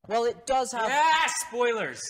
Well, it does have... Yeah, spoilers!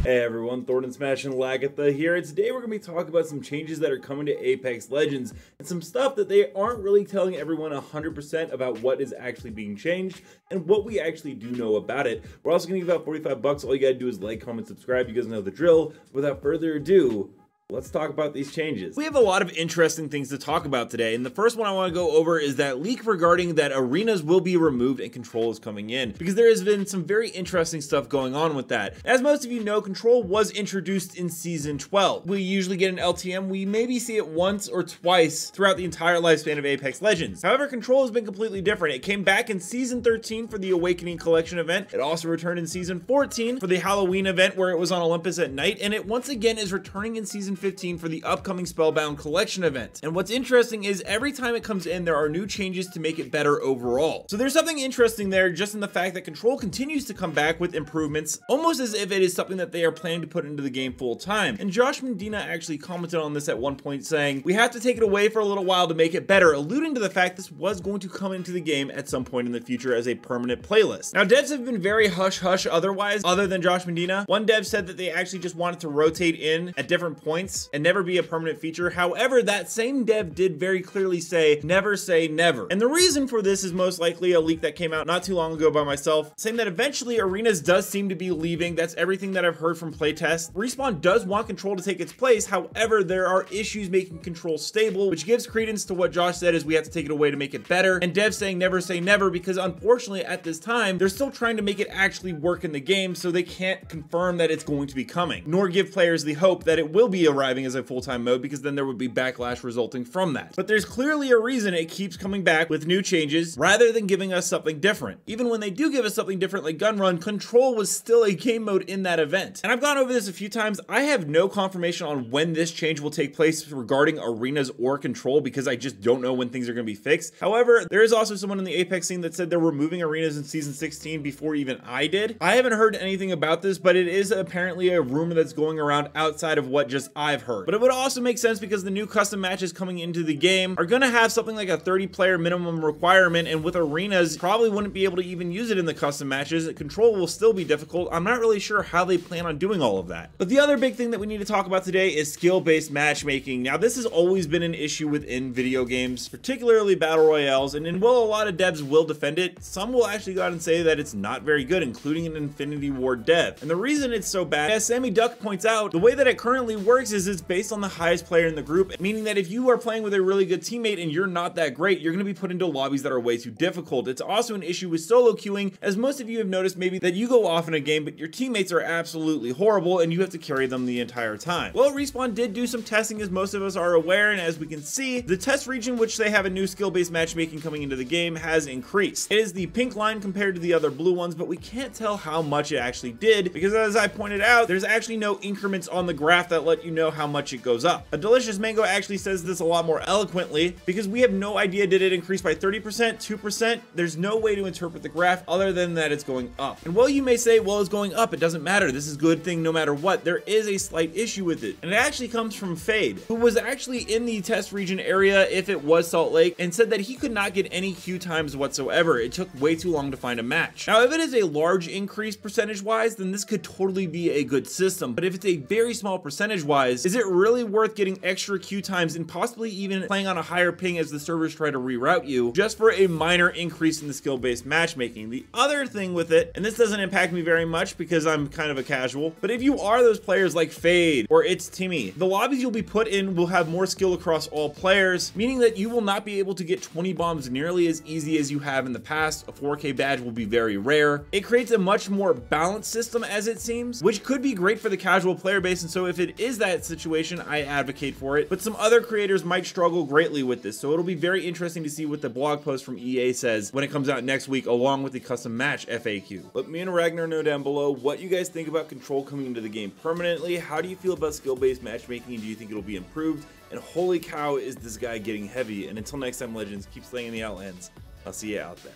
Hey everyone, Thordan Smash and Lagatha here, and today we're going to be talking about some changes that are coming to Apex Legends, and some stuff that they aren't really telling everyone 100% about what is actually being changed, and what we actually do know about it. We're also going to give out 45 bucks, all you gotta do is like, comment, subscribe, you guys know the drill. Without further ado, let's talk about these changes. We have a lot of interesting things to talk about today, and the first one I want to go over is that leak regarding that arenas will be removed and control is coming in, because there has been some very interesting stuff going on with that. As most of you know, control was introduced in season 12. We usually get an LTM, we maybe see it once or twice throughout the entire lifespan of Apex Legends. However, control has been completely different. It came back in season 13 for the Awakening Collection event. It also returned in season 14 for the Halloween event where it was on Olympus at night, and it once again is returning in season 15 for the upcoming Spellbound Collection event. And what's interesting is every time it comes in, there are new changes to make it better overall. So there's something interesting there just in the fact that control continues to come back with improvements, almost as if it is something that they are planning to put into the game full time. And Josh Medina actually commented on this at one point saying, "We have to take it away for a little while to make it better," alluding to the fact this was going to come into the game at some point in the future as a permanent playlist. Now, devs have been very hush-hush otherwise, other than Josh Medina. One dev said that they actually just wanted to rotate in at different points and never be a permanent feature. However, that same dev did very clearly say never. And the reason for this is most likely a leak that came out not too long ago by myself, saying that eventually arenas does seem to be leaving. That's everything that I've heard from playtests. Respawn does want control to take its place. However, there are issues making control stable, which gives credence to what Josh said is we have to take it away to make it better. And devs saying never say never, because unfortunately at this time, they're still trying to make it actually work in the game, so they can't confirm that it's going to be coming, nor give players the hope that it will be arriving as a full-time mode, because then there would be backlash resulting from that. But there's clearly a reason it keeps coming back with new changes rather than giving us something different. Even when they do give us something different like Gun Run, control was still a game mode in that event. And I've gone over this a few times. I have no confirmation on when this change will take place regarding arenas or control, because I just don't know when things are going to be fixed. However, there is also someone in the Apex scene that said they're removing arenas in season 16 before even I did. I haven't heard anything about this, but it is apparently a rumor that's going around outside of what just I've heard. But it would also make sense because the new custom matches coming into the game are going to have something like a 30-player minimum requirement, and with arenas, probably wouldn't be able to even use it in the custom matches. Control will still be difficult. I'm not really sure how they plan on doing all of that. But the other big thing that we need to talk about today is skill-based matchmaking. Now, this has always been an issue within video games, particularly battle royales, and while a lot of devs will defend it, some will actually go out and say that it's not very good, including an Infinity Ward dev. And the reason it's so bad, as Sammy Duck points out, the way that it currently works is it's based on the highest player in the group, meaning that if you are playing with a really good teammate and you're not that great, you're going to be put into lobbies that are way too difficult. It's also an issue with solo queuing, as most of you have noticed maybe that you go off in a game, but your teammates are absolutely horrible and you have to carry them the entire time. Well, Respawn did do some testing, as most of us are aware, and as we can see, the test region, which they have a new skill-based matchmaking coming into the game, has increased. It is the pink line compared to the other blue ones, but we can't tell how much it actually did, because as I pointed out, there's actually no increments on the graph that let you know how much it goes up. A Delicious Mango actually says this a lot more eloquently, because we have no idea, did it increase by 30%, 2%? There's no way to interpret the graph other than that it's going up. And while you may say, well, it's going up, it doesn't matter, this is a good thing no matter what, there is a slight issue with it. And it actually comes from Fade, who was actually in the test region area, if it was Salt Lake, and said that he could not get any queue times whatsoever. It took way too long to find a match. Now, if it is a large increase percentage-wise, then this could totally be a good system. But if it's a very small percentage-wise, is it really worth getting extra queue times and possibly even playing on a higher ping as the servers try to reroute you just for a minor increase in the skill-based matchmaking? The other thing with it, and this doesn't impact me very much because I'm kind of a casual, but if you are those players like Fade or It's Timmy, the lobbies you'll be put in will have more skill across all players, meaning that you will not be able to get 20 bombs nearly as easy as you have in the past. A 4K badge will be very rare. It creates a much more balanced system, as it seems, which could be great for the casual player base, and so if it is that situation, I advocate for it. But some other creators might struggle greatly with this, so it'll be very interesting to see what the blog post from EA says when it comes out next week, along with the custom match FAQ. Let me and Ragnar know down below what you guys think about control coming into the game permanently. How do you feel about skill-based matchmaking, and do you think it'll be improved? And holy cow, is this guy getting heavy? And until next time, Legends, keep slaying in the Outlands. I'll see you out there.